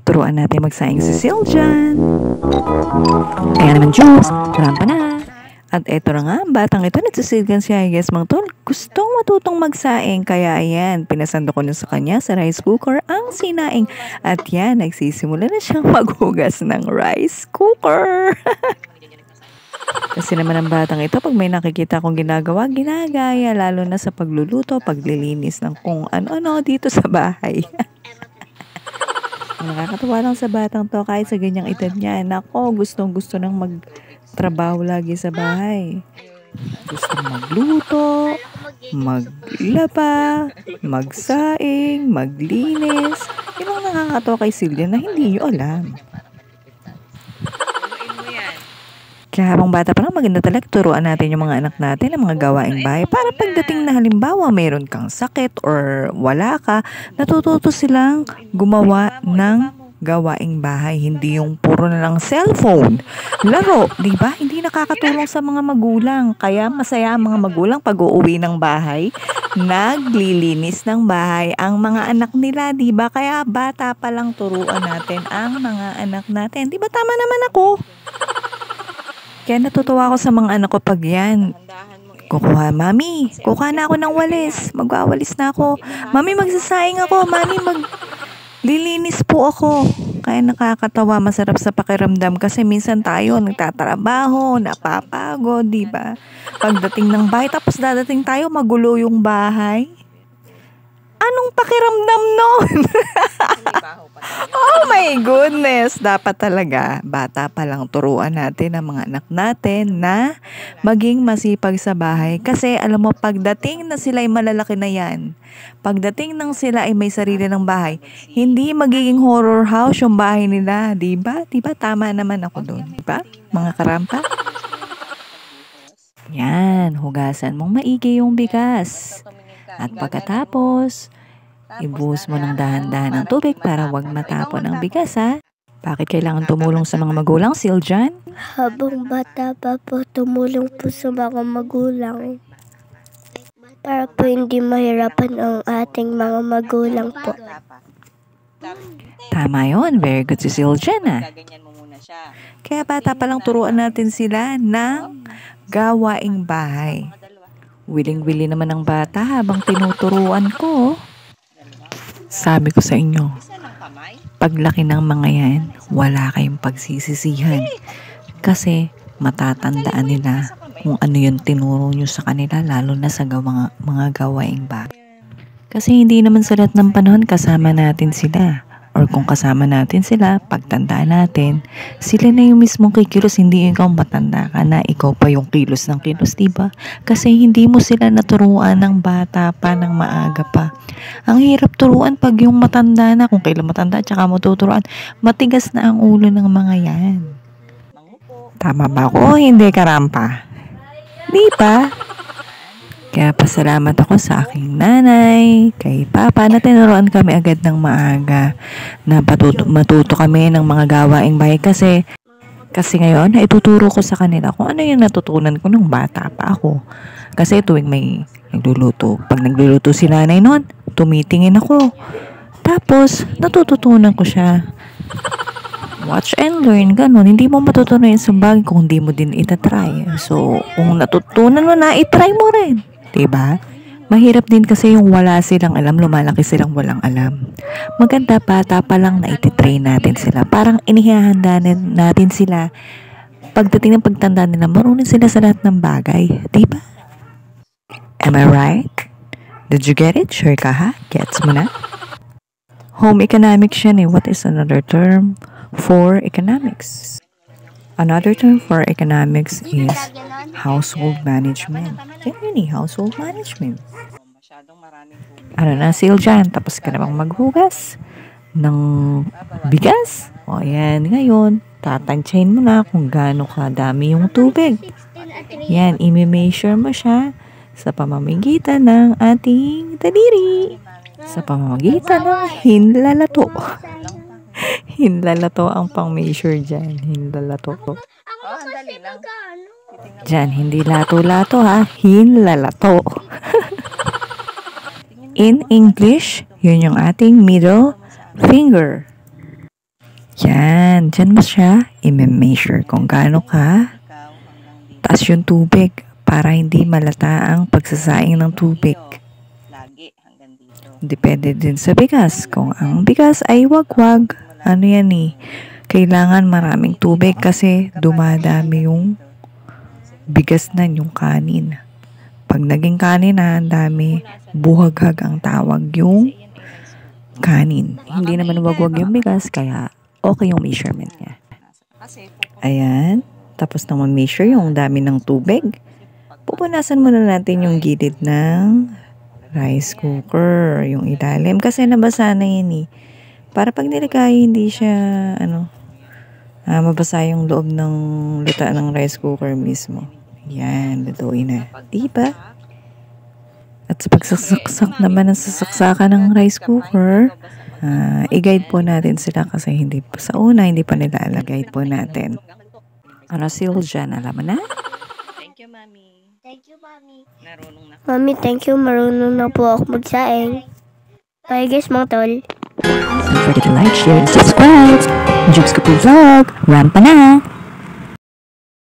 Turuan natin magsaing si Siljan. Kaya naman Jules, rampa na. At eto na nga, batang ito nagsisilgan siya, yes mga tol. Gustong matutong magsaing, kaya ayan, pinasando ko na sa kanya sa rice cooker ang sinaing. At yan, nagsisimula na siyang maghugas ng rice cooker. Kasi naman ang batang ito, pag may nakikita kong ginagawa, ginagaya, lalo na sa pagluluto, paglilinis ng kung ano-ano dito sa bahay. Nakakatawa lang sa batang to, kahit sa ganyang edad niya. Nako, gustong-gusto nang magtrabaho lagi sa bahay. Gusto magluto, maglaba, magsaing, maglinis. Yun ang nakakatawa kay Silvia na hindi nyo alam. Kaya habang bata pa lang, maganda talaga turuan natin yung mga anak natin ng mga gawaing bahay para pagdating na halimbawa mayroon kang sakit or wala ka, natututo silang gumawa ng gawaing bahay, hindi yung puro na lang cellphone. Laro, di ba? Hindi nakakatulong sa mga magulang. Kaya masaya ang mga magulang pag uuwi ng bahay, naglilinis ng bahay ang mga anak nila, di ba? Kaya bata pa lang turuan natin ang mga anak natin. Di ba tama naman ako? Kaya natutuwa ako sa mga anak ko pag yan. Kukuha, mami, kukuha na ako ng walis. Magwawalis na ako. Mami, magsasaing ako. Mami, maglilinis po ako. Kaya nakakatawa, masarap sa pakiramdam kasi minsan tayo nagtatrabaho, napapagod, di ba? Pagdating ng bahay, tapos dadating tayo, magulo yung bahay. Anong pakiramdam nun? Oh my goodness! Dapat talaga, bata pa lang turuan natin ang mga anak natin na maging masipag sa bahay. Kasi alam mo, pagdating na sila ay malalaki na yan, pagdating ng sila ay may sarili ng bahay, hindi magiging horror house yung bahay nila. Diba? Diba? Tama naman ako doon. Diba? Mga karampa? Yan, hugasan mong maigi yung bigas. At pagkatapos, ibuhos mo ng dahan-dahan ng tubig para wag matapon ang bigas, ha? Bakit kailangan tumulong sa mga magulang, Siljan? Habang bata pa po, tumulong po sa mga magulang. Para po hindi mahirapan ang ating mga magulang po. Tama yun. Very good si Siljan, ha? Kaya bata pa lang turuan natin sila ng gawaing bahay. Wiling-wili naman ang bata habang tinuturuan ko. Sabi ko sa inyo, paglaki ng mga yan, wala kayong pagsisisihan. Kasi matatandaan nila kung ano yung tinuro nyo sa kanila, lalo na sa mga gawaing bahay. Kasi hindi naman sa lahat ng panahon kasama natin sila. Or kung kasama natin sila, pagtanda natin, sila na yung mismong kikilos, hindi ikaw matanda ka na, ikaw pa yung kilos ng kilos, diba? Kasi hindi mo sila naturuan ng bata pa, ng maaga pa. Ang hirap turuan pag yung matanda na, kung kailan matanda, tsaka mo tuturuan, matigas na ang ulo ng mga yan. Tama ba ako o hindi, karampa? Diba? Kaya pasalamat ako sa aking nanay, kay papa na tinuruan kami agad ng maaga na matuto kami ng mga gawaing bahay kasi ngayon naituturo ko sa kanila kung ano yung natutunan ko nung bata pa ako. Kasi tuwing may nagluluto, pag nagluluto si nanay noon, tumitingin ako. Tapos natututunan ko siya. Watch and learn, ganun. Hindi mo matutunan yung sabagay kung hindi mo din itatry. So, kung natutunan mo na, itry mo rin. Diba? Mahirap din kasi yung wala silang alam, lumalaki silang walang alam. Maganda bata pa lang na ititrain natin sila. Parang inihahanda natin sila. Pagdating ng pagtanda nila, marunong sila sa lahat ng bagay. Diba? Am I right? Did you get it? Sure ka ha? Gets mo na? Home economics yan eh. What is another term for economics? Another term for economics is household management. Yan yun eh, household management. Ano na, Siljan? Tapos ka namang maghugas ng bigas? O yan, ngayon, tatansyahin mo na kung gaano kadami yung tubig. Yan, imi-measure mo siya sa pamamagitan ng ating daliri. Sa pamamagitan ng hinlalato. Hinlalato ang pang-measure dyan. Hinlalato. Dyan, hindi lato-lato ha. Hinlalato. In English, yun yung ating middle finger. Yan, dyan mo siya i-measure kung gaano ka taas yung tubig para hindi malata ang pagsasaing ng tubig. Depende din sa bigas. Kung ang bigas ay wagwag, ano yan kailangan maraming tubig kasi dumadami yung bigas na yung kanin. Pag naging kanin na, ang dami, buhaghag ang tawag yung kanin. Hindi naman wagwag yung bigas, kaya okay yung measurement niya. Ayan. Tapos nang ma-measure yung dami ng tubig, pupunasan muna natin yung gilid ng rice cooker, yung ilalim. Kasi nabasa na yun Para pag nilagay, hindi siya, mabasa yung loob ng luta ng rice cooker mismo. Yan, lutuin na. Diba? At sa pagsasaksak naman ng sasaksakan ng rice cooker, i-guide po natin sila kasi hindi pa sa una, hindi pa nilalagay po natin. Ano seal dyan? Alam mo na? Thank you, Mami. Thank you, Mami. Mami, thank you. Marunong na po ako magsaing. Bye guys, mga tol. Don't forget to like, share, and subscribe. Jukes Kapu Vlog. Rampa na!